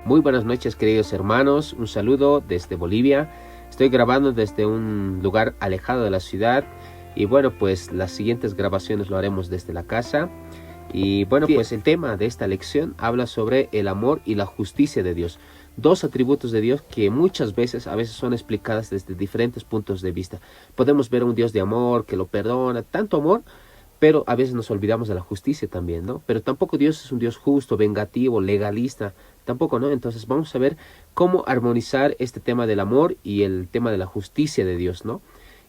Muy buenas noches, queridos hermanos, un saludo desde Bolivia. Estoy grabando desde un lugar alejado de la ciudad y bueno, pues las siguientes grabaciones lo haremos desde la casa. Y bueno, pues el tema de esta lección habla sobre el amor y la justicia de Dios. Dos atributos de Dios que muchas veces, a veces son explicadas desde diferentes puntos de vista. Podemos ver a un Dios de amor que lo perdona, tanto amor, pero a veces nos olvidamos de la justicia también, ¿no? Pero tampoco Dios es un Dios justo, vengativo, legalista, tampoco, ¿no? Entonces vamos a ver cómo armonizar este tema del amor y el tema de la justicia de Dios, ¿no?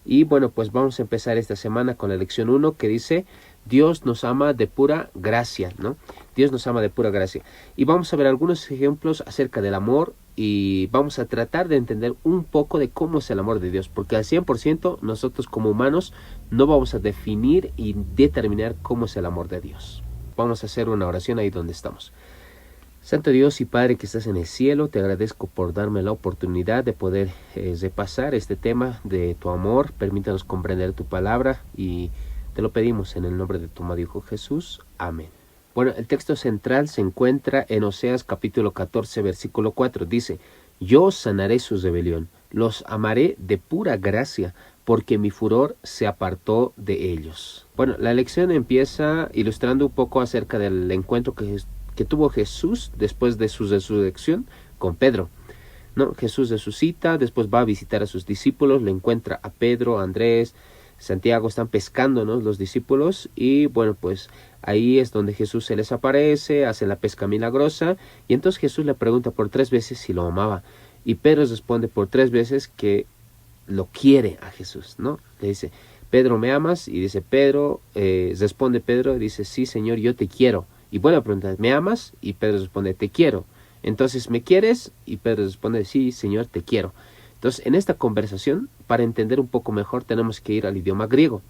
Y bueno, pues vamos a empezar esta semana con la lección 1 que dice, Dios nos ama de pura gracia, ¿no? Dios nos ama de pura gracia. Y vamos a ver algunos ejemplos acerca del amor y vamos a tratar de entender un poco de cómo es el amor de Dios, porque al 100% nosotros como humanos no vamos a definir y determinar cómo es el amor de Dios. Vamos a hacer una oración ahí donde estamos. Santo Dios y Padre que estás en el cielo, te agradezco por darme la oportunidad de poder repasar este tema de tu amor. Permítanos comprender tu palabra y te lo pedimos en el nombre de tu amado Hijo Jesús. Amén. Bueno, el texto central se encuentra en Oseas capítulo 14, versículo 4. Dice, yo sanaré su rebelión, los amaré de pura gracia, porque mi furor se apartó de ellos. Bueno, la lección empieza ilustrando un poco acerca del encuentro que tuvo Jesús después de su resurrección con Pedro. ¿No? Jesús resucita, después va a visitar a sus discípulos, le encuentra a Pedro, a Andrés, Santiago, están pescando, ¿no? Los discípulos y bueno, pues ahí es donde Jesús se les aparece, hace la pesca milagrosa y entonces Jesús le pregunta por 3 veces si lo amaba y Pedro responde por 3 veces que lo quiere a Jesús, ¿no? Le dice, Pedro, ¿me amas? Y dice Pedro, responde Pedro y dice, sí, Señor, yo te quiero. Y vuelve a preguntar, ¿me amas? Y Pedro responde, te quiero. Entonces, ¿me quieres? Y Pedro responde, sí, Señor, te quiero. Entonces, en esta conversación, para entender un poco mejor, tenemos que ir al idioma griego.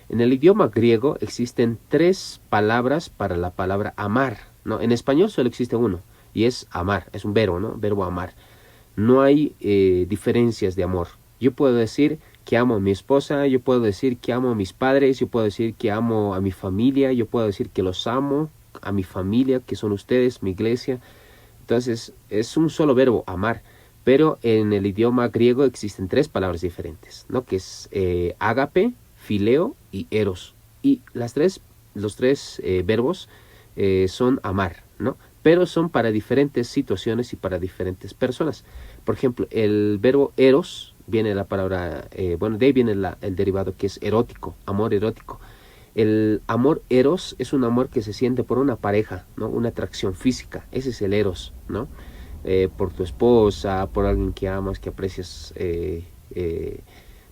En el idioma griego existen 3 palabras para la palabra amar, ¿no? En español solo existe uno, y es amar, es un verbo, ¿no? Verbo amar. No hay diferencias de amor. Yo puedo decir que amo a mi esposa, yo puedo decir que amo a mis padres, yo puedo decir que amo a mi familia, yo puedo decir que los amo a mi familia, que son ustedes, mi iglesia. Entonces, es un solo verbo, amar. Pero en el idioma griego existen 3 palabras diferentes, ¿no? Que es ágape, fileo y eros. Y los tres verbos son amar, ¿no? Pero son para diferentes situaciones y para diferentes personas. Por ejemplo, el verbo eros viene de la palabra, de ahí viene el derivado que es erótico, amor erótico. El amor eros es un amor que se siente por una pareja, ¿no? Una atracción física, ese es el eros, ¿no? Por tu esposa, por alguien que amas, que aprecias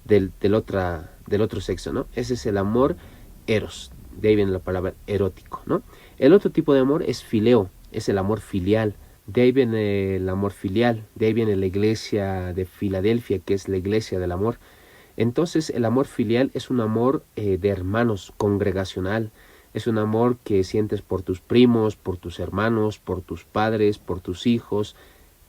del otro sexo, ¿no? Ese es el amor eros, de ahí viene la palabra erótico, ¿no? El otro tipo de amor es fileo, es el amor filial, de ahí viene el amor filial, de ahí viene la iglesia de Filadelfia, que es la iglesia del amor. Entonces el amor filial es un amor de hermanos, congregacional, es un amor que sientes por tus primos, por tus hermanos, por tus padres, por tus hijos.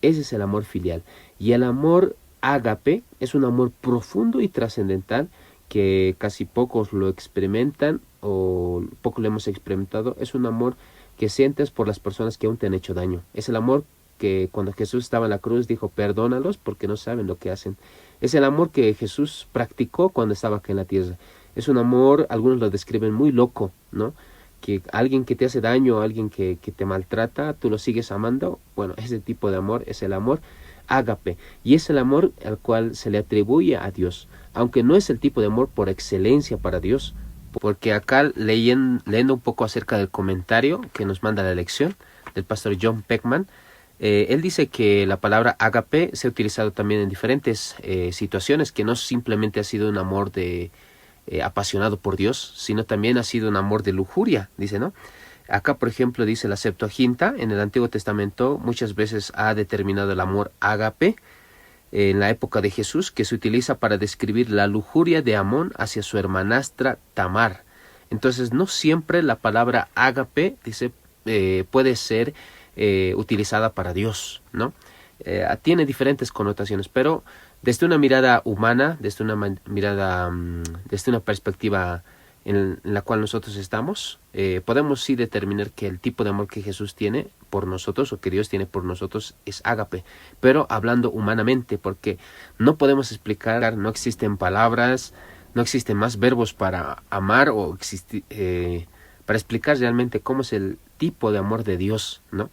Ese es el amor filial. Y el amor ágape es un amor profundo y trascendental que casi pocos lo experimentan o poco lo hemos experimentado. Es un amor que sientes por las personas que aún te han hecho daño. Es el amor que cuando Jesús estaba en la cruz dijo, perdónalos porque no saben lo que hacen. Es el amor que Jesús practicó cuando estaba aquí en la tierra. Es un amor, algunos lo describen muy loco, ¿no? Que alguien que te hace daño, alguien que te maltrata, tú lo sigues amando. Bueno, ese tipo de amor es el amor ágape. Y es el amor al cual se le atribuye a Dios. Aunque no es el tipo de amor por excelencia para Dios. Porque acá leyendo un poco acerca del comentario que nos manda la lección del pastor John Peckman, él dice que la palabra ágape se ha utilizado también en diferentes situaciones, que no simplemente ha sido un amor apasionado por Dios, sino también ha sido un amor de lujuria, dice, ¿no? Acá, por ejemplo, dice la Septuaginta, en el Antiguo Testamento muchas veces ha determinado el amor ágape en la época de Jesús, que se utiliza para describir la lujuria de Amón hacia su hermanastra Tamar. Entonces, no siempre la palabra ágape, dice, puede ser utilizada para Dios, ¿no? Tiene diferentes connotaciones, pero desde una mirada humana, desde una mirada, desde una perspectiva en la cual nosotros estamos, podemos sí determinar que el tipo de amor que Jesús tiene por nosotros o que Dios tiene por nosotros es ágape, pero hablando humanamente, porque no podemos explicar, no existen palabras, no existen más verbos para amar o para explicar realmente cómo es el tipo de amor de Dios, ¿no?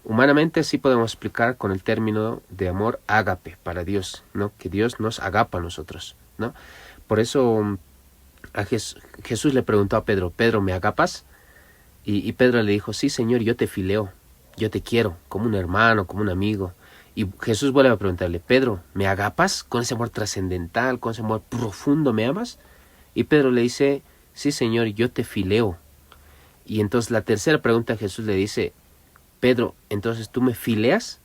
Humanamente sí podemos explicar con el término de amor ágape para Dios, ¿no? Que Dios nos agapa a nosotros, ¿no? Por eso a Jesús le preguntó a Pedro, Pedro, ¿me agapas? Y Pedro le dijo, sí, Señor, yo te fileo, yo te quiero, como un hermano, como un amigo. Y Jesús vuelve a preguntarle, Pedro, ¿me agapas? Con ese amor trascendental, con ese amor profundo, ¿me amas? Y Pedro le dice, sí, Señor, yo te fileo. Y entonces la tercera pregunta Jesús le dice, Pedro, ¿entonces tú me fileas?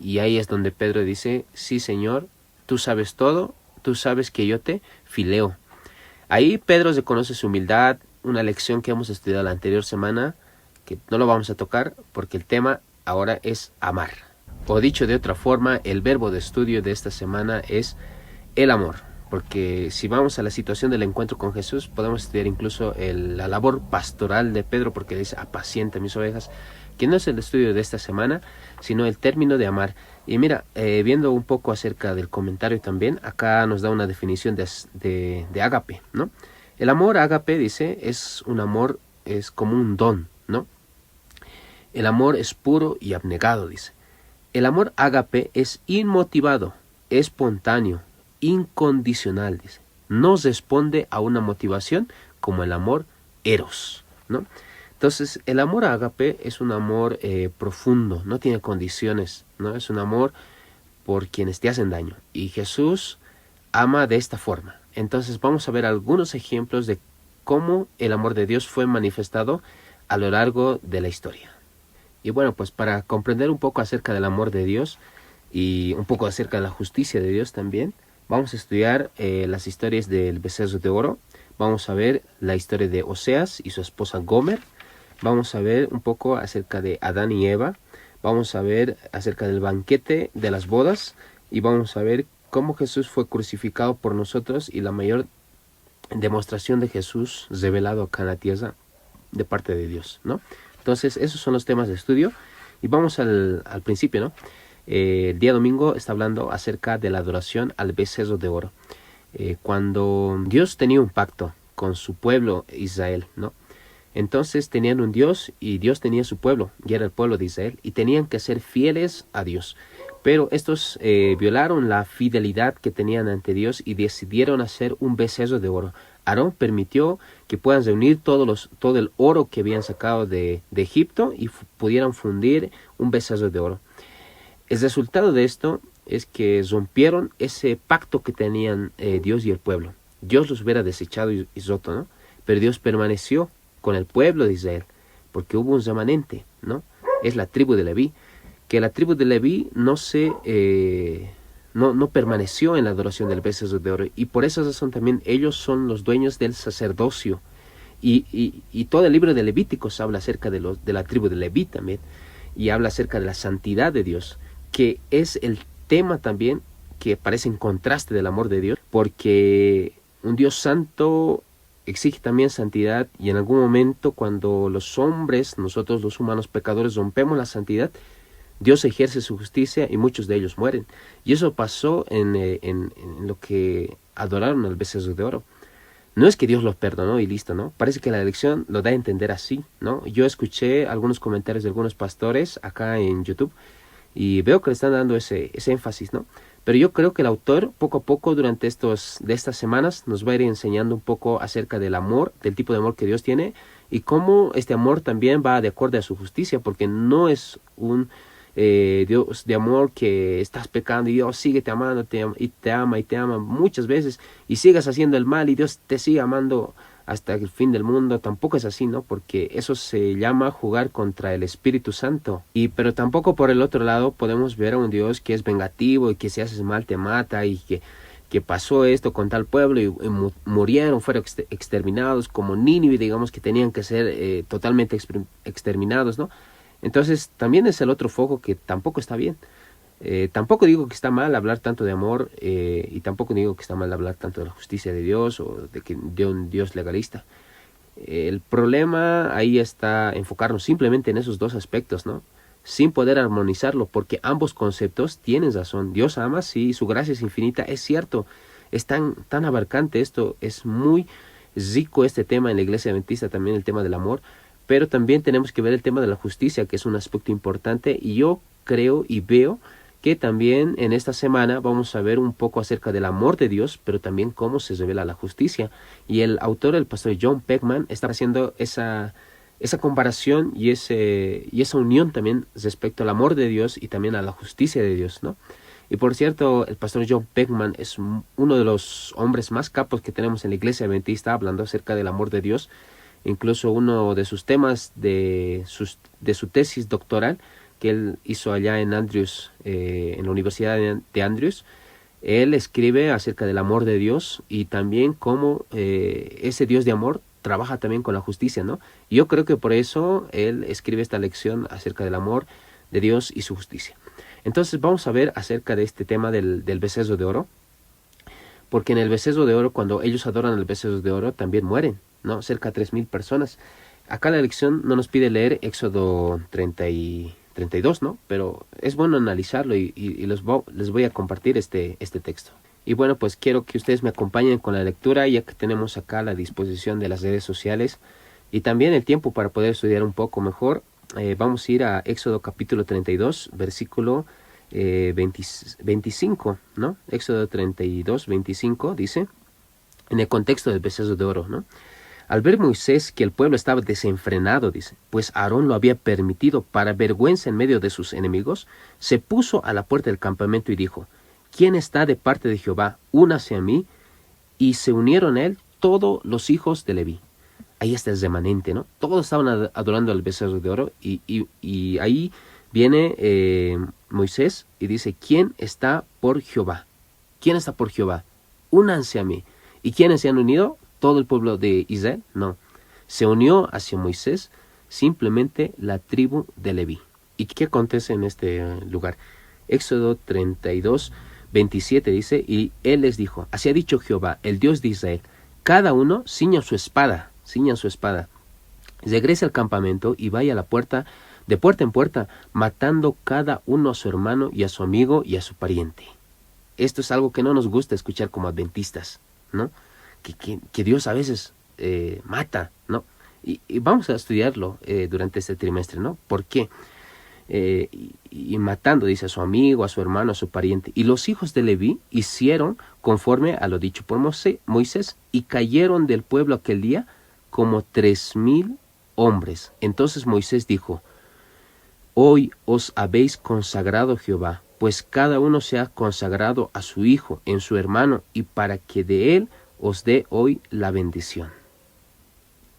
Y ahí es donde Pedro dice, sí, Señor, tú sabes todo, tú sabes que yo te fileo. Ahí Pedro reconoce su humildad, una lección que hemos estudiado la anterior semana, que no lo vamos a tocar porque el tema ahora es amar. O dicho de otra forma, el verbo de estudio de esta semana es el amor. Porque si vamos a la situación del encuentro con Jesús, podemos estudiar incluso la labor pastoral de Pedro, porque dice, apacienta mis ovejas, que no es el estudio de esta semana, sino el término de amar. Y mira, viendo un poco acerca del comentario también, acá nos da una definición de ágape, ¿no? El amor ágape, dice, es un amor, es como un don, ¿no? El amor es puro y abnegado, dice. El amor ágape es inmotivado, espontáneo, incondicional, dice. No responde a una motivación como el amor eros, ¿no? Entonces, el amor ágape es un amor profundo, no tiene condiciones, ¿no? Es un amor por quienes te hacen daño. Y Jesús ama de esta forma. Entonces, vamos a ver algunos ejemplos de cómo el amor de Dios fue manifestado a lo largo de la historia. Y bueno, pues para comprender un poco acerca del amor de Dios y un poco acerca de la justicia de Dios también, vamos a estudiar las historias del becerro de oro. Vamos a ver la historia de Oseas y su esposa Gomer. Vamos a ver un poco acerca de Adán y Eva. Vamos a ver acerca del banquete de las bodas. Y vamos a ver cómo Jesús fue crucificado por nosotros y la mayor demostración de Jesús revelado acá en la tierra de parte de Dios, ¿no? Entonces, esos son los temas de estudio. Y vamos al principio, ¿no? El día domingo está hablando acerca de la adoración al becerro de oro. Cuando Dios tenía un pacto con su pueblo Israel, ¿no? Entonces tenían un Dios y Dios tenía su pueblo, y era el pueblo de Israel, y tenían que ser fieles a Dios. Pero estos violaron la fidelidad que tenían ante Dios y decidieron hacer un becerro de oro. Aarón permitió que puedan reunir todo el oro que habían sacado de Egipto y pudieran fundir un becerro de oro. El resultado de esto es que rompieron ese pacto que tenían Dios y el pueblo. Dios los hubiera desechado y roto, ¿no? Pero Dios permaneció con el pueblo de Israel, porque hubo un remanente, ¿no? Es la tribu de Leví, que la tribu de Leví no permaneció en la adoración del becerro de oro, y por esa razón también ellos son los dueños del sacerdocio, y todo el libro de Levíticos habla acerca de la tribu de Leví también, y habla acerca de la santidad de Dios, que es el tema también que parece en contraste del amor de Dios, porque un Dios santo exige también santidad, y en algún momento cuando los hombres, nosotros los humanos pecadores, rompemos la santidad, Dios ejerce su justicia y muchos de ellos mueren. Y eso pasó en lo que adoraron al becerro de oro. No es que Dios los perdonó y listo, ¿no? Parece que la lección lo da a entender así, ¿no? Yo escuché algunos comentarios de algunos pastores acá en YouTube y veo que le están dando ese énfasis, ¿no? Pero yo creo que el autor, poco a poco, durante estas semanas, nos va a ir enseñando un poco acerca del amor, del tipo de amor que Dios tiene, y cómo este amor también va de acuerdo a su justicia, porque no es un Dios de amor que estás pecando y Dios sigue te amando y te ama muchas veces, y sigas haciendo el mal y Dios te sigue amando hasta el fin del mundo. Tampoco es así, ¿no? Porque eso se llama jugar contra el Espíritu Santo. Pero tampoco por el otro lado podemos ver a un Dios que es vengativo y que si haces mal te mata, y que pasó esto con tal pueblo y murieron, fueron exterminados, como Nínive, digamos, que tenían que ser totalmente exterminados, ¿no? Entonces también es el otro foco que tampoco está bien. Tampoco digo que está mal hablar tanto de amor, y tampoco digo que está mal hablar tanto de la justicia de Dios o de un Dios legalista. El problema ahí está enfocarnos simplemente en esos dos aspectos, ¿no? Sin poder armonizarlo, porque ambos conceptos tienen razón. Dios ama, sí, su gracia es infinita, es cierto. Es tan abarcante esto, es muy rico este tema en la iglesia adventista, también el tema del amor, pero también tenemos que ver el tema de la justicia, que es un aspecto importante, y yo creo y veo que también en esta semana vamos a ver un poco acerca del amor de Dios, pero también cómo se revela la justicia. Y el autor, el pastor John Peckman, está haciendo esa comparación y esa unión también respecto al amor de Dios y también a la justicia de Dios, ¿no? Y por cierto, el pastor John Peckman es uno de los hombres más capos que tenemos en la iglesia adventista, hablando acerca del amor de Dios. Incluso uno de sus temas de su tesis doctoral que él hizo allá en Andrews, en la Universidad de Andrews, él escribe acerca del amor de Dios y también cómo ese Dios de amor trabaja también con la justicia, ¿no? Y yo creo que por eso él escribe esta lección acerca del amor de Dios y su justicia. Entonces vamos a ver acerca de este tema del becerro de oro, porque en el becerro de oro, cuando ellos adoran el becerro de oro, también mueren, ¿no? Cerca de 3,000 personas. Acá la lección no nos pide leer Éxodo 32, ¿no? Pero es bueno analizarlo y les voy a compartir este texto. Y bueno, pues quiero que ustedes me acompañen con la lectura, ya que tenemos acá la disposición de las redes sociales y también el tiempo para poder estudiar un poco mejor. Vamos a ir a Éxodo capítulo 32, versículo 25, ¿no? Éxodo 32, 25 dice, en el contexto del becerro de oro, ¿no? Al ver Moisés que el pueblo estaba desenfrenado, dice, pues Aarón lo había permitido para vergüenza en medio de sus enemigos, se puso a la puerta del campamento y dijo, ¿quién está de parte de Jehová? Únase a mí. Y se unieron a él todos los hijos de Leví. Ahí está el remanente, ¿no? Todos estaban adorando al becerro de oro y ahí viene Moisés y dice, ¿quién está por Jehová? ¿Quién está por Jehová? Únanse a mí. ¿Y quiénes se han unido? ¿Todo el pueblo de Israel? No. Se unió hacia Moisés simplemente la tribu de Leví. ¿Y qué acontece en este lugar? Éxodo 32, 27 dice, y él les dijo, así ha dicho Jehová, el Dios de Israel, cada uno ciña su espada, regrese al campamento y vaya a la puerta, de puerta en puerta, matando cada uno a su hermano y a su amigo y a su pariente. Esto es algo que no nos gusta escuchar como adventistas, ¿no? Que Dios a veces mata, ¿no? Y vamos a estudiarlo durante este trimestre, ¿no? ¿Por qué? Y matando, dice, a su amigo, a su hermano, a su pariente. Y los hijos de Leví hicieron conforme a lo dicho por Moisés, y cayeron del pueblo aquel día como 3,000 hombres. Entonces Moisés dijo, hoy os habéis consagrado Jehová, pues cada uno se ha consagrado a su hijo, en su hermano, y para que de él os dé hoy la bendición.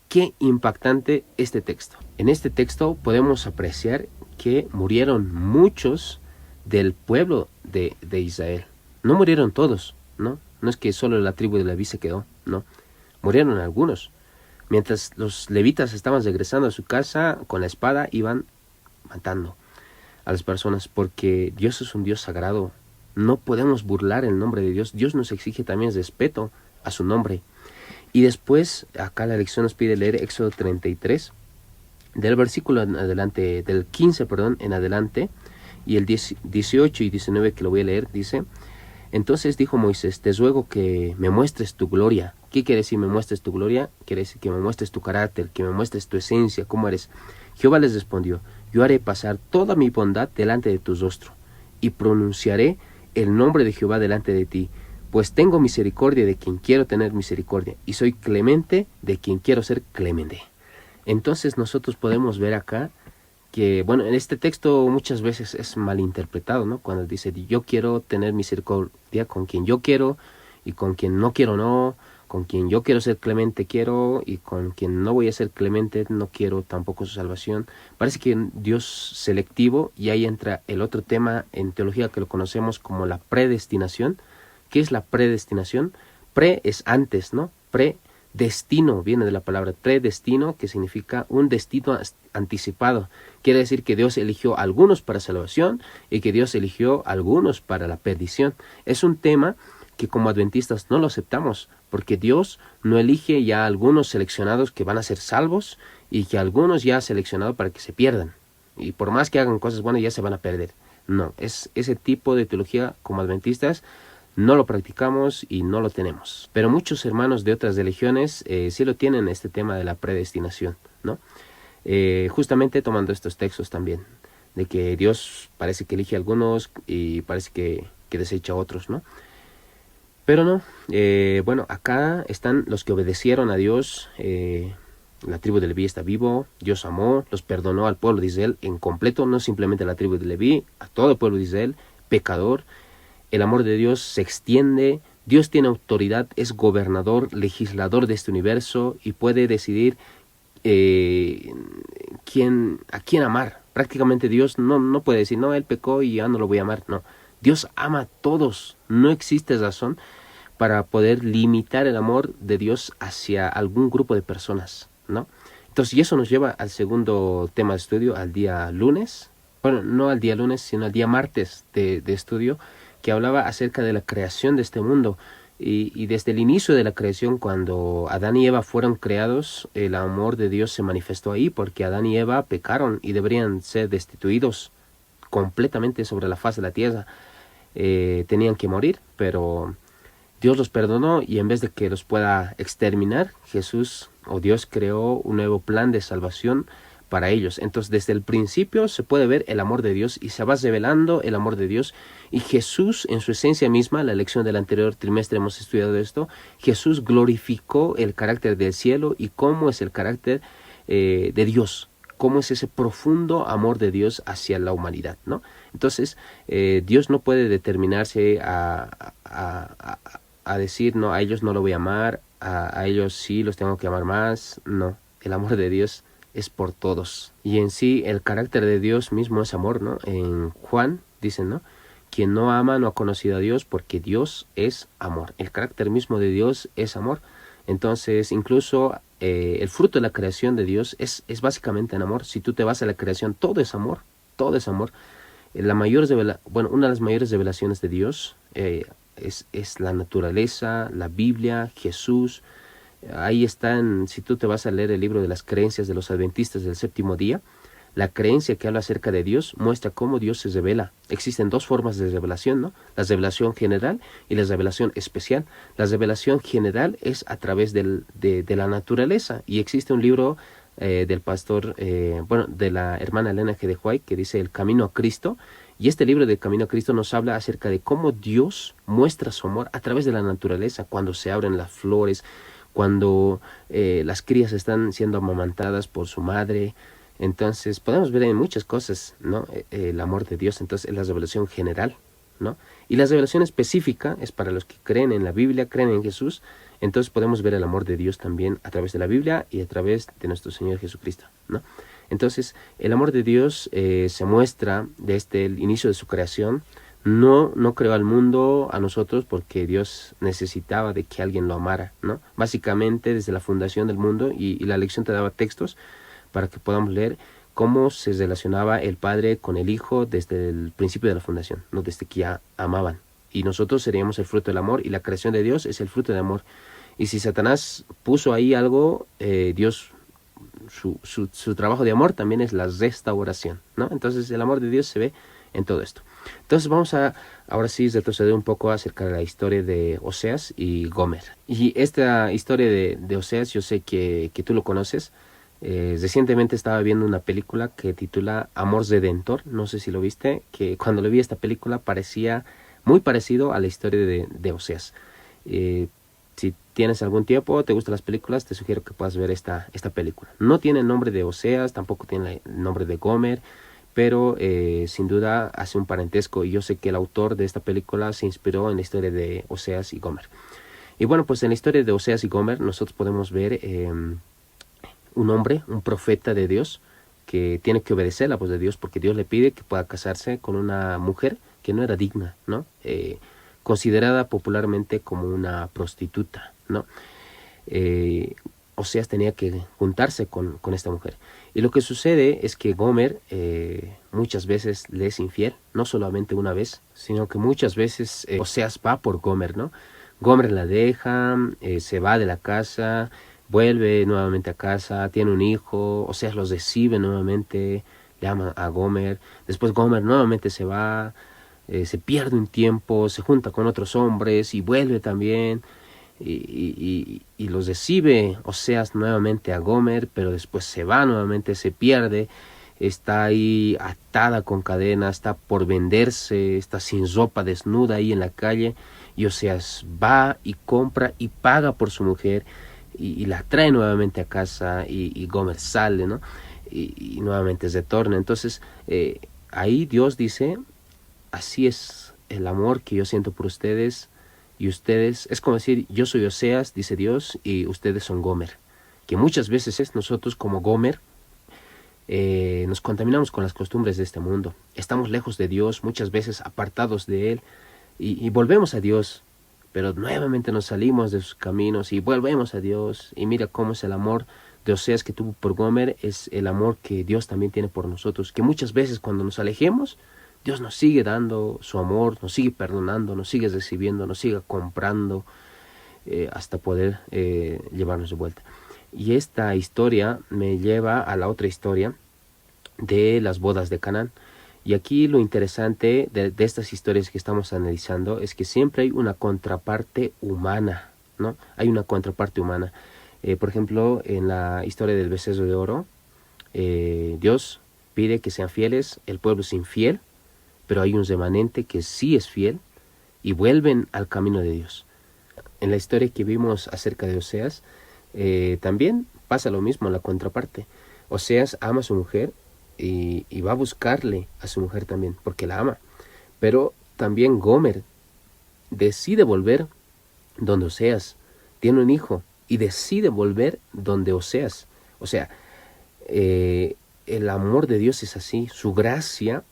Qué impactante este texto. En este texto podemos apreciar que murieron muchos del pueblo de Israel. No murieron todos, ¿no? No es que solo la tribu de Leví se quedó, no. Murieron algunos. Mientras los levitas estaban regresando a su casa con la espada, iban matando a las personas, porque Dios es un Dios sagrado. No podemos burlar el nombre de Dios. Dios nos exige también respeto a su nombre. Y después, acá la lección nos pide leer Éxodo 33, del versículo en adelante, del 15, en adelante, y el 18 y 19 que lo voy a leer, dice, entonces dijo Moisés, te ruego que me muestres tu gloria. ¿Qué quiere decir me muestres tu gloria? Quiere decir que me muestres tu carácter, que me muestres tu esencia, cómo eres. Jehová les respondió, yo haré pasar toda mi bondad delante de tu rostro, y pronunciaré el nombre de Jehová delante de ti, pues tengo misericordia de quien quiero tener misericordia, y soy clemente de quien quiero ser clemente. Entonces nosotros podemos ver acá que, bueno, en este texto muchas veces es malinterpretado, ¿no? Cuando dice, yo quiero tener misericordia con quien yo quiero, y con quien no quiero no, con quien yo quiero ser clemente quiero, y con quien no voy a ser clemente no quiero tampoco su salvación. Parece que Dios selectivo, y ahí entra el otro tema en teología que lo conocemos como la predestinación. ¿Qué es la predestinación? Pre es antes, ¿no? Predestino viene de la palabra predestino, que significa un destino anticipado. Quiere decir que Dios eligió algunos para salvación y que Dios eligió algunos para la perdición. Es un tema que como adventistas no lo aceptamos, porque Dios no elige ya a algunos seleccionados que van a ser salvos y que algunos ya ha seleccionado para que se pierdan. Y por más que hagan cosas buenas ya se van a perder. No, es ese tipo de teología como adventistas no lo practicamos y no lo tenemos. Pero muchos hermanos de otras religiones sí lo tienen, este tema de la predestinación, ¿no? Justamente tomando estos textos también, de que Dios parece que elige a algunos y parece que desecha a otros, ¿no? Pero no, bueno, acá están los que obedecieron a Dios. La tribu de Leví está vivo, Dios amó, los perdonó al pueblo de Israel en completo, no simplemente a la tribu de Leví, a todo el pueblo de Israel, pecador. El amor de Dios se extiende, Dios tiene autoridad, es gobernador, legislador de este universo y puede decidir a quién amar. Prácticamente Dios no puede decir, no, él pecó y ya no lo voy a amar. No, Dios ama a todos. No existe razón para poder limitar el amor de Dios hacia algún grupo de personas, ¿no? Entonces, y eso nos lleva al segundo tema de estudio, al día lunes. Bueno, no al día lunes, sino al día martes de estudio, que hablaba acerca de la creación de este mundo. Y desde el inicio de la creación, cuando Adán y Eva fueron creados, el amor de Dios se manifestó ahí, porque Adán y Eva pecaron y deberían ser destituidos completamente sobre la faz de la tierra. Tenían que morir, pero Dios los perdonó y en vez de que los pueda exterminar, Jesús o Dios creó un nuevo plan de salvación para ellos. Entonces, desde el principio se puede ver el amor de Dios y se va revelando el amor de Dios. Y Jesús, en su esencia misma, la lección del anterior trimestre hemos estudiado esto, Jesús glorificó el carácter del cielo y cómo es el carácter de Dios, cómo es ese profundo amor de Dios hacia la humanidad, ¿no? Entonces, Dios no puede determinarse a decir, no, a ellos no lo voy a amar, a ellos sí los tengo que amar más. No, el amor de Dios es por todos. Y en sí, el carácter de Dios mismo es amor, ¿no? En Juan dicen, ¿no? Quien no ama no ha conocido a Dios, porque Dios es amor. El carácter mismo de Dios es amor. Entonces, incluso el fruto de la creación de Dios es básicamente en amor. Si tú te vas a la creación, todo es amor, todo es amor. Una de las mayores revelaciones de Dios es la naturaleza, la Biblia, Jesús. Ahí están, si tú te vas a leer el libro de las creencias de los adventistas del séptimo día, la creencia que habla acerca de Dios muestra cómo Dios se revela. Existen dos formas de revelación, ¿no? La revelación general y la revelación especial. La revelación general es a través de la naturaleza, y existe un libro del pastor, de la hermana Elena G. de White, que dice El Camino a Cristo, y este libro del Camino a Cristo nos habla acerca de cómo Dios muestra su amor a través de la naturaleza, cuando se abren las flores, cuando las crías están siendo amamantadas por su madre. Entonces podemos ver en muchas cosas, ¿no? El amor de Dios. Entonces es la revelación general, ¿no? Y la revelación específica es para los que creen en la Biblia, creen en Jesús. Entonces podemos ver el amor de Dios también a través de la Biblia y a través de nuestro Señor Jesucristo, ¿no? Entonces el amor de Dios se muestra desde el inicio de su creación. No creó al mundo, a nosotros, porque Dios necesitaba de que alguien lo amara, ¿no? Básicamente desde la fundación del mundo, y la lección te daba textos para que podamos leer cómo se relacionaba el Padre con el Hijo desde el principio de la fundación, ¿no? Desde que ya amaban. Y nosotros seríamos el fruto del amor, y la creación de Dios es el fruto del amor. Y si Satanás puso ahí algo, Dios, su trabajo de amor también es la restauración, ¿no? Entonces el amor de Dios se ve en todo esto. Entonces vamos a ahora sí retroceder un poco acerca de la historia de Oseas y Gomer. Y esta historia de Oseas, yo sé que tú lo conoces. Recientemente estaba viendo una película que titula Amor Redentor, no sé si lo viste, que cuando lo vi esta película parecía muy parecido a la historia de Oseas. Si tienes algún tiempo, te gustan las películas, te sugiero que puedas ver esta película. No tiene el nombre de Oseas, tampoco tiene el nombre de Gomer, pero sin duda hace un parentesco, y yo sé que el autor de esta película se inspiró en la historia de Oseas y Gomer. Y bueno, pues en la historia de Oseas y Gomer nosotros podemos ver un hombre, un profeta de Dios, que tiene que obedecer la voz de Dios, porque Dios le pide que pueda casarse con una mujer que no era digna, ¿no? Considerada popularmente como una prostituta, ¿no? Oseas tenía que juntarse con esta mujer. Y lo que sucede es que Gomer muchas veces le es infiel, no solamente una vez, sino que muchas veces Oseas va por Gomer, ¿no? Gomer la deja, se va de la casa, vuelve nuevamente a casa, tiene un hijo, Oseas los recibe nuevamente, le ama a Gomer, después Gomer nuevamente se va, se pierde un tiempo, se junta con otros hombres y vuelve también, y los recibe Oseas nuevamente a Gomer, pero después se va nuevamente, se pierde, está ahí atada con cadenas, está por venderse, está sin ropa, desnuda ahí en la calle, y Oseas va y compra y paga por su mujer, y la trae nuevamente a casa, y Gomer sale, ¿no? Y nuevamente se retorna. Entonces ahí Dios dice, así es el amor que yo siento por ustedes, y ustedes, es como decir, yo soy Oseas, dice Dios, y ustedes son Gomer. Que muchas veces es nosotros como Gomer, nos contaminamos con las costumbres de este mundo. Estamos lejos de Dios, muchas veces apartados de Él, y volvemos a Dios, pero nuevamente nos salimos de sus caminos y volvemos a Dios. Y mira cómo es el amor de Oseas que tuvo por Gomer, es el amor que Dios también tiene por nosotros, que muchas veces cuando nos alejemos, Dios nos sigue dando su amor, nos sigue perdonando, nos sigue recibiendo, nos sigue comprando, hasta poder llevarnos de vuelta. Y esta historia me lleva a la otra historia de las bodas de Canaán. Y aquí lo interesante de estas historias que estamos analizando es que siempre hay una contraparte humana, ¿no? Hay una contraparte humana. Por ejemplo, en la historia del becerro de oro, Dios pide que sean fieles, el pueblo es infiel, pero hay un remanente que sí es fiel y vuelven al camino de Dios. En la historia que vimos acerca de Oseas, también pasa lo mismo en la contraparte. Oseas ama a su mujer y va a buscarle a su mujer también, porque la ama. Pero también Gomer decide volver donde Oseas, tiene un hijo y decide volver donde Oseas. O sea, el amor de Dios es así, su gracia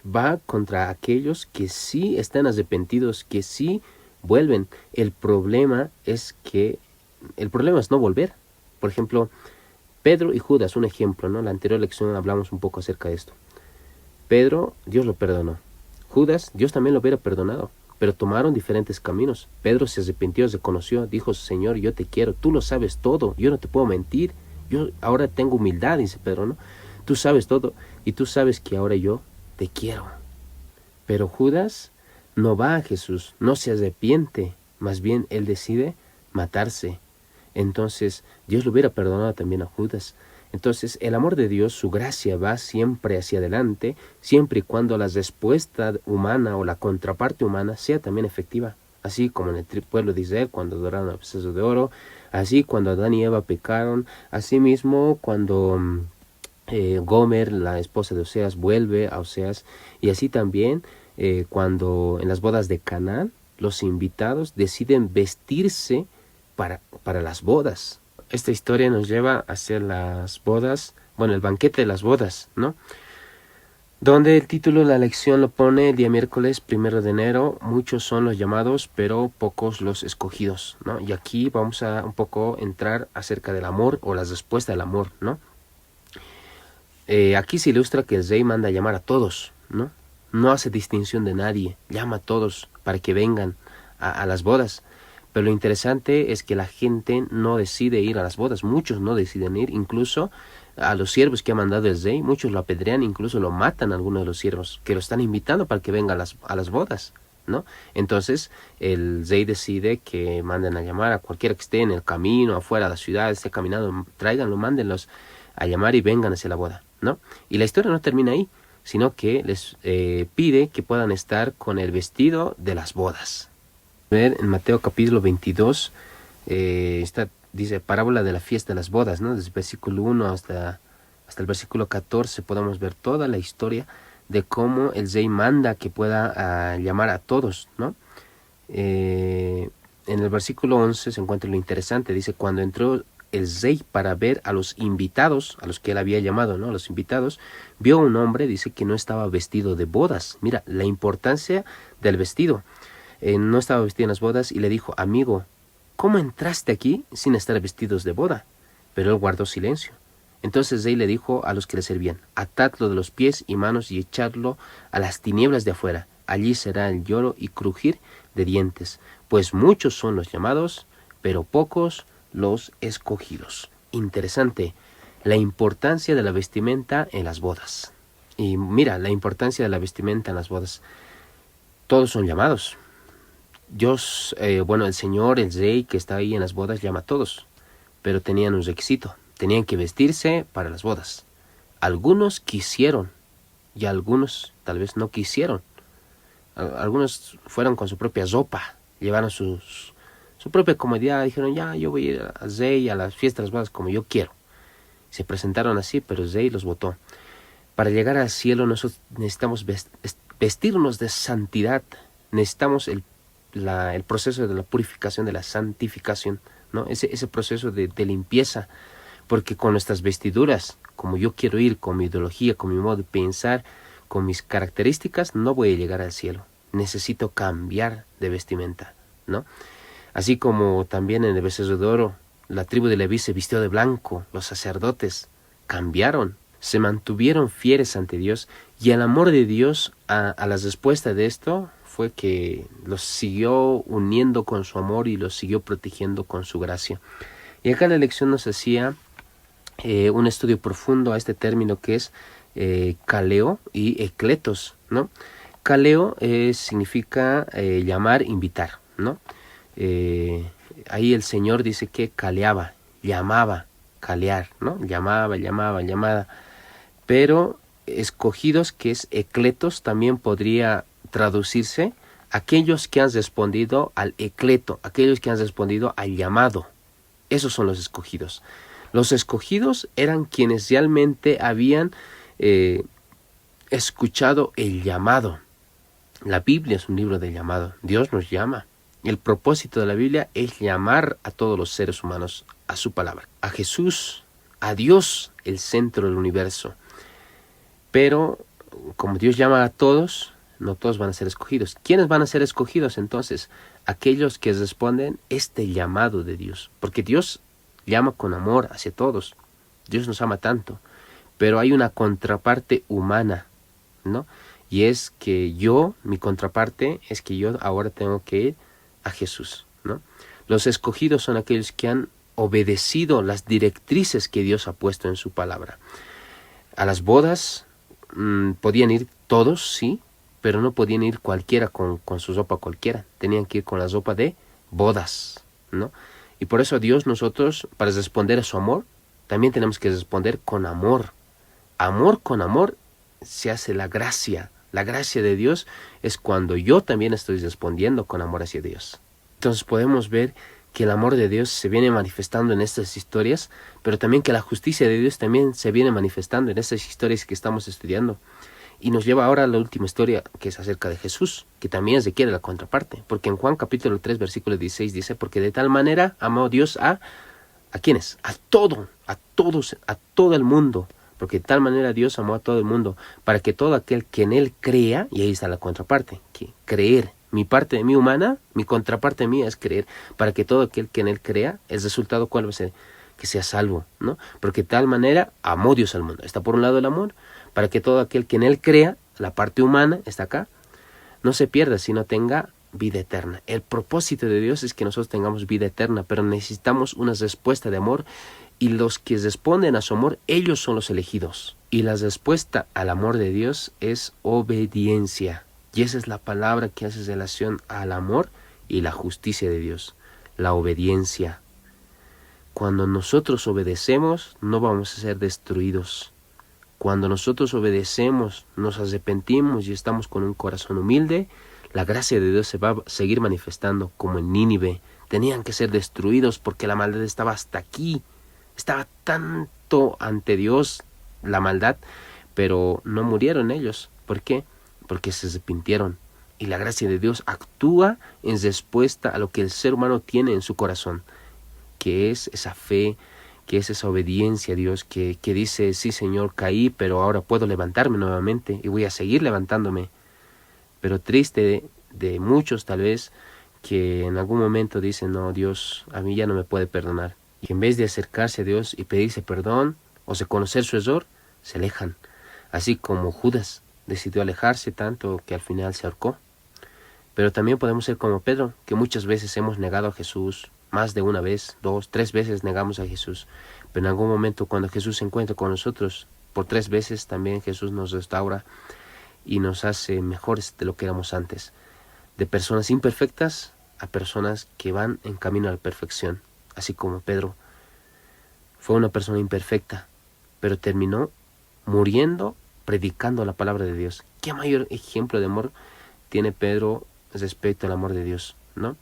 va contra aquellos que sí están arrepentidos, que sí vuelven. El problema es no volver. Por ejemplo, Pedro y Judas, un ejemplo, ¿no? La anterior lección hablamos un poco acerca de esto. Pedro, Dios lo perdonó. Judas, Dios también lo hubiera perdonado, pero tomaron diferentes caminos. Pedro se arrepintió, se conoció, dijo, Señor, yo te quiero, tú lo sabes todo, yo no te puedo mentir, yo ahora tengo humildad, dice Pedro, ¿no? Tú sabes todo y tú sabes que ahora yo te quiero. Pero Judas no va a Jesús, no se arrepiente, más bien él decide matarse. Entonces Dios lo hubiera perdonado también a Judas. Entonces el amor de Dios, su gracia va siempre hacia adelante, siempre y cuando la respuesta humana o la contraparte humana sea también efectiva. Así como en el pueblo de Israel cuando adoraron al becerro de oro, así cuando Adán y Eva pecaron, así mismo cuando Gomer, la esposa de Oseas, vuelve a Oseas, y así también cuando en las bodas de Canaán los invitados deciden vestirse para las bodas. Esta historia nos lleva hacia las bodas, bueno, el banquete de las bodas, ¿no? Donde el título de la lección lo pone el día miércoles 1 de enero, muchos son los llamados, pero pocos los escogidos, ¿no? Y aquí vamos a un poco entrar acerca del amor o la respuesta del amor, ¿no? Aquí se ilustra que el rey manda a llamar a todos, ¿no? No hace distinción de nadie, llama a todos para que vengan a las bodas. Pero lo interesante es que la gente no decide ir a las bodas, muchos no deciden ir, incluso a los siervos que ha mandado el rey, muchos lo apedrean, incluso lo matan a algunos de los siervos que lo están invitando para que venga a las bodas, ¿no? Entonces el rey decide que manden a llamar a cualquiera que esté en el camino, afuera de la ciudad, esté caminando, tráiganlo, mándenlos a llamar y vengan hacia la boda, ¿no? Y la historia no termina ahí, sino que les pide que puedan estar con el vestido de las bodas. Ver en Mateo capítulo 22, dice parábola de la fiesta de las bodas, ¿no? Desde el versículo 1 hasta el versículo 14 podemos ver toda la historia de cómo el rey manda que pueda llamar a todos, ¿no? En el versículo 11 se encuentra lo interesante, dice, cuando entró el rey para ver a los invitados, a los que él había llamado, ¿no? A los invitados, vio a un hombre, dice, que no estaba vestido de bodas. Mira, la importancia del vestido. No estaba vestido en las bodas y le dijo, amigo, ¿cómo entraste aquí sin estar vestidos de boda? Pero él guardó silencio. Entonces Rey le dijo a los que le servían, atadlo de los pies y manos y echadlo a las tinieblas de afuera. Allí será el lloro y crujir de dientes, pues muchos son los llamados, pero pocos los escogidos. Interesante, la importancia de la vestimenta en las bodas. Y mira, la importancia de la vestimenta en las bodas. Todos son llamados. Dios, el Señor, el Rey que está ahí en las bodas llama a todos, pero tenían un requisito. Tenían que vestirse para las bodas. Algunos quisieron y algunos tal vez no quisieron. Algunos fueron con su propia ropa, llevaron su propia comodidad, dijeron, ya, yo voy a ir a Rey, a las fiestas de las bodas como yo quiero. Se presentaron así, pero Rey los votó. Para llegar al cielo nosotros necesitamos vestirnos de santidad. Necesitamos el proceso de la purificación, de la santificación, ¿no? Ese proceso de limpieza. Porque con nuestras vestiduras, como yo quiero ir, con mi ideología, con mi modo de pensar, con mis características, no voy a llegar al cielo. Necesito cambiar de vestimenta, ¿no? Así como también en el becerro de oro, la tribu de Leví se vistió de blanco, los sacerdotes cambiaron, se mantuvieron fieles ante Dios, y el amor de Dios a la respuesta de esto fue que los siguió uniendo con su amor y los siguió protegiendo con su gracia. Y acá la lección nos hacía un estudio profundo a este término que es kaleo y ekletos, ¿no? Kaleo significa llamar, invitar, ¿no? Ahí el Señor dice que kaleaba, llamaba, kalear, ¿no? Llamada. Pero escogidos, que es ekletos, también podría traducirse aquellos que han respondido al ekleto, aquellos que han respondido al llamado. Esos son los escogidos. Los escogidos eran quienes realmente habían escuchado el llamado. La Biblia es un libro de llamado. Dios nos llama. El propósito de la Biblia es llamar a todos los seres humanos a su palabra. A Jesús, a Dios, el centro del universo. Pero como Dios llama a todos, no todos van a ser escogidos. ¿Quiénes van a ser escogidos entonces? Aquellos que responden este llamado de Dios. Porque Dios llama con amor hacia todos. Dios nos ama tanto. Pero hay una contraparte humana, ¿no? Y es que mi contraparte es que yo ahora tengo que ir a Jesús, ¿no? Los escogidos son aquellos que han obedecido las directrices que Dios ha puesto en su palabra. A las bodas podían ir todos, sí, pero no podían ir cualquiera con su ropa cualquiera. Tenían que ir con la ropa de bodas, ¿no? Y por eso Dios, nosotros, para responder a su amor, también tenemos que responder con amor. Amor con amor se hace la gracia. La gracia de Dios es cuando yo también estoy respondiendo con amor hacia Dios. Entonces podemos ver que el amor de Dios se viene manifestando en estas historias, pero también que la justicia de Dios también se viene manifestando en estas historias que estamos estudiando. Y nos lleva ahora a la última historia, que es acerca de Jesús, que también requiere la contraparte. Porque en Juan capítulo 3, versículo 16 dice, porque de tal manera amó Dios ¿a quiénes? A todos, a todo el mundo. Porque de tal manera Dios amó a todo el mundo, para que todo aquel que en Él crea, y ahí está la contraparte, que creer. Mi parte de mí humana, mi contraparte mía es creer, para que todo aquel que en Él crea, el resultado ¿cuál va a ser? Que sea salvo, ¿no? Porque de tal manera amó Dios al mundo. Está por un lado el amor, para que todo aquel que en Él crea, la parte humana está acá, no se pierda, sino tenga vida eterna. El propósito de Dios es que nosotros tengamos vida eterna, pero necesitamos una respuesta de amor, y los que responden a su amor, ellos son los elegidos. Y la respuesta al amor de Dios es obediencia. Y esa es la palabra que hace relación al amor y la justicia de Dios, la obediencia. Cuando nosotros obedecemos, no vamos a ser destruidos. Cuando nosotros obedecemos, nos arrepentimos y estamos con un corazón humilde, la gracia de Dios se va a seguir manifestando como en Nínive. Tenían que ser destruidos porque la maldad estaba hasta aquí. Estaba tanto ante Dios la maldad, pero no murieron ellos. ¿Por qué? Porque se arrepintieron. Y la gracia de Dios actúa en respuesta a lo que el ser humano tiene en su corazón, que es esa fe, que es esa obediencia a Dios, que dice, sí Señor, caí, pero ahora puedo levantarme nuevamente y voy a seguir levantándome. Pero triste de muchos tal vez, que en algún momento dicen, no, Dios a mí ya no me puede perdonar. Y en vez de acercarse a Dios y pedirse perdón o reconocer su error, se alejan. Así como Judas decidió alejarse tanto que al final se ahorcó. Pero también podemos ser como Pedro, que muchas veces hemos negado a Jesús, más de una vez, 2, 3 veces negamos a Jesús. Pero en algún momento cuando Jesús se encuentra con nosotros, por 3 veces también Jesús nos restaura y nos hace mejores de lo que éramos antes. De personas imperfectas a personas que van en camino a la perfección. Así como Pedro fue una persona imperfecta, pero terminó muriendo predicando la palabra de Dios. ¿Qué mayor ejemplo de amor tiene Pedro respecto al amor de Dios, ¿no?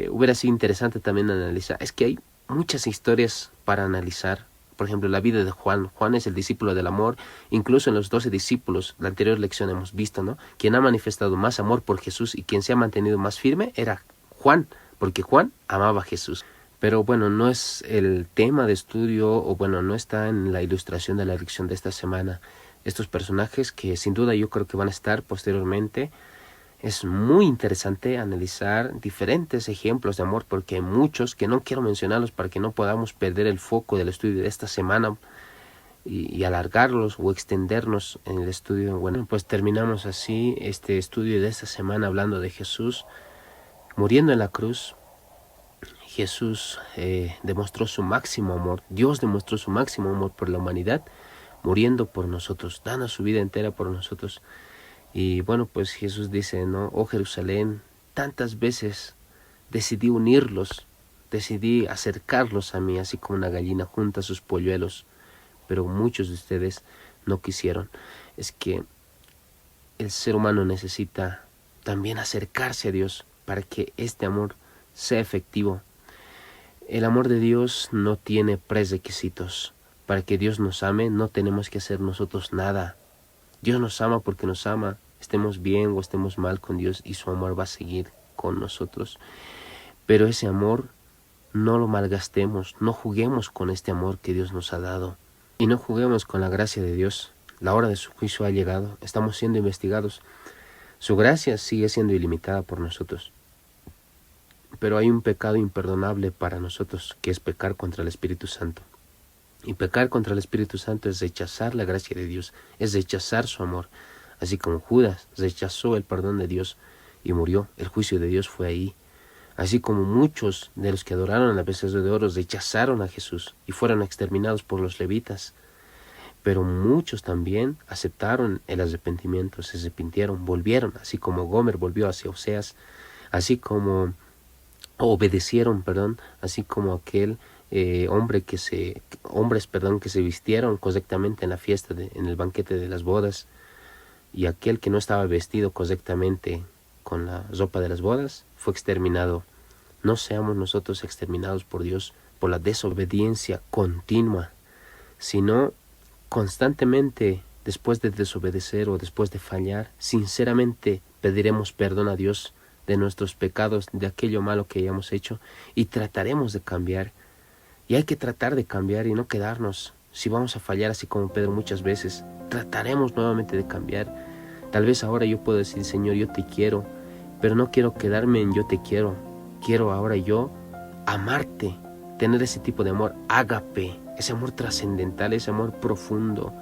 Hubiera sido interesante también analizar. Es que hay muchas historias para analizar. Por ejemplo, la vida de Juan. Juan es el discípulo del amor. Incluso en los 12 discípulos, la anterior lección hemos visto, ¿no? Quien ha manifestado más amor por Jesús y quien se ha mantenido más firme era Juan, porque Juan amaba a Jesús. Pero bueno, no es el tema de estudio, o bueno, no está en la ilustración de la lección de esta semana. Estos personajes que sin duda yo creo que van a estar posteriormente. Es muy interesante analizar diferentes ejemplos de amor, porque hay muchos que no quiero mencionarlos para que no podamos perder el foco del estudio de esta semana y alargarlos o extendernos en el estudio. Bueno, pues terminamos así este estudio de esta semana hablando de Jesús muriendo en la cruz. Jesús demostró su máximo amor, Dios demostró su máximo amor por la humanidad, muriendo por nosotros, dando su vida entera por nosotros. Y bueno, pues Jesús dice, ¿no? Oh Jerusalén, tantas veces decidí unirlos, decidí acercarlos a mí, así como una gallina junta sus polluelos, pero muchos de ustedes no quisieron. Es que el ser humano necesita también acercarse a Dios para que este amor sea efectivo. El amor de Dios no tiene prerequisitos. Para que Dios nos ame, no tenemos que hacer nosotros nada. Dios nos ama porque nos ama. Estemos bien o estemos mal con Dios y su amor va a seguir con nosotros. Pero ese amor no lo malgastemos, no juguemos con este amor que Dios nos ha dado. Y no juguemos con la gracia de Dios. La hora de su juicio ha llegado, estamos siendo investigados. Su gracia sigue siendo ilimitada por nosotros. Pero hay un pecado imperdonable para nosotros, que es pecar contra el Espíritu Santo. Y pecar contra el Espíritu Santo es rechazar la gracia de Dios, es rechazar su amor. Así como Judas rechazó el perdón de Dios y murió, el juicio de Dios fue ahí. Así como muchos de los que adoraron a la becerra de oro rechazaron a Jesús y fueron exterminados por los levitas. Pero muchos también aceptaron el arrepentimiento, se arrepintieron, volvieron, así como Gomer volvió hacia Oseas, así como así como aquel hombres que se vistieron correctamente en la fiesta, en el banquete de las bodas, y aquel que no estaba vestido correctamente con la ropa de las bodas fue exterminado. No seamos nosotros exterminados por Dios por la desobediencia continua, sino constantemente, después de desobedecer o después de fallar, sinceramente pediremos perdón a Dios de nuestros pecados, de aquello malo que hayamos hecho, y trataremos de cambiar. Y hay que tratar de cambiar y no quedarnos. Si vamos a fallar así como Pedro muchas veces, trataremos nuevamente de cambiar. Tal vez ahora yo puedo decir, Señor, yo te quiero, pero no quiero quedarme en yo te quiero. Quiero ahora yo amarte, tener ese tipo de amor ágape, ese amor trascendental, ese amor profundo.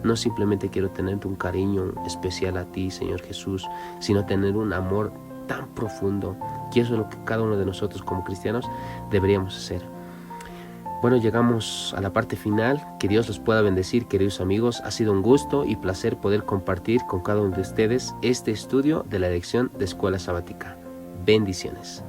No simplemente quiero tener un cariño especial a ti, Señor Jesús, sino tener un amor tan profundo. Y eso es lo que cada uno de nosotros como cristianos deberíamos hacer. Bueno, llegamos a la parte final. Que Dios los pueda bendecir, queridos amigos. Ha sido un gusto y placer poder compartir con cada uno de ustedes este estudio de la lección de Escuela Sabática. Bendiciones.